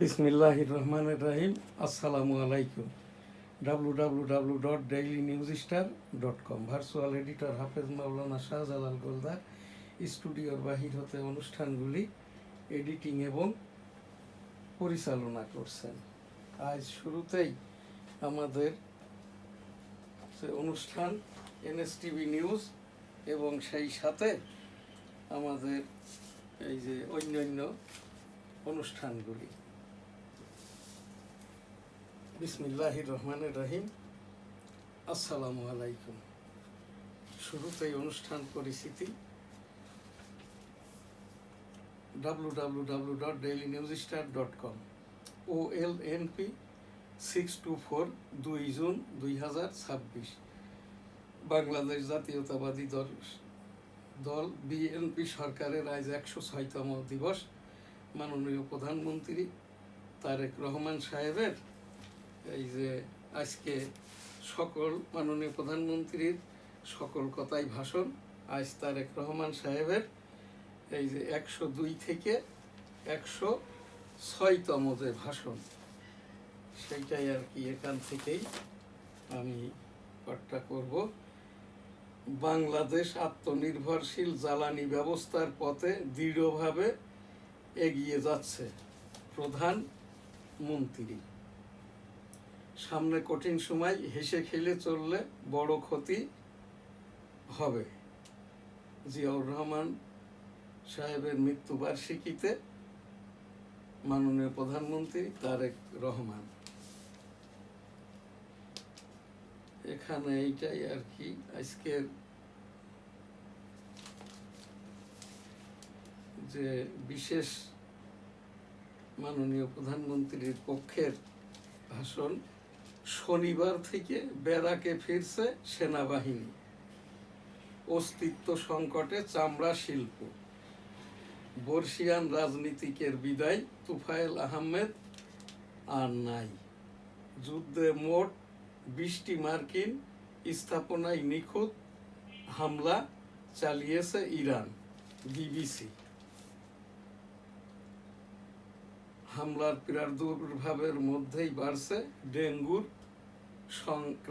বিসমিল্লাহির রহমানির রহিম। আসসালামু আলাইকুম। www.dailynewsstar.com ভার্চুয়াল এডিটর হাফেজ মাওলানা শাহজালাল গোলদার স্টুডিওর বাহির হতে অনুষ্ঠানগুলি এডিটিং এবং পরিচালনা করছেন। আজ শুরুতেই আমাদের অনুষ্ঠান এনএসটিভি নিউজ এবং সেই সাথে আমাদের এই যে অন্যান্য অনুষ্ঠানগুলি। বিসমিল্লাহির রহমানির রহিম। আসসালামু আলাইকুম। শুরুতেই অনুষ্ঠান পরিচিতি। www.dailynewsstar.com OLNP 624 2 June 2026। বাংলাদেশ জাতীয়তাবাদী দল বিএনপি সরকারের আজ 106তম দিবস। মাননীয় প্রধানমন্ত্রী তারেক রহমান সাহেবের এই যে আজকে সকল মাননীয় প্রধানমন্ত্রীর সকল কথাই ভাষণ। আজ তারেক রহমান সাহেবের এই যে 102 থেকে 106তম যে ভাষণ, সেইটাই আর কি এখান থেকেই আমি পাঠটা করব। বাংলাদেশ আত্মনির্ভরশীল জ্বালানি ব্যবস্থার পথে দৃঢ়ভাবে এগিয়ে যাচ্ছে প্রধানমন্ত্রী। সামনে কঠিন সময়, হেসে খেলে চললে বড় ক্ষতি হবে। জিয়াউর রহমান সাহেবের মৃত্যুবার্ষিকীতে মাননীয় প্রধানমন্ত্রী তারেক রহমান। এখানে এইটাই আর কি আজকের যে বিশেষ মাননীয় প্রধানমন্ত্রীর পক্ষের ভাষণ। শনিবার থেকে ব্যারাকে ফিরছে সেনাবাহিনী, অস্তিত্ব সংকটে চামড়া শিল্প। বর্ষিয়ান রাজনীতিকের বিদায়, তুফায়েল আহমেদ আর নাই। যুদ্ধে মোট 20টি মার্কিন স্থাপনায় নিখুঁত হামলা চালিয়েছে ইরান। বিবিসি। হামলার প্রাদুর্ভাবের মধ্যেই বাড়ছে ডেঙ্গুর সংক্রমণ।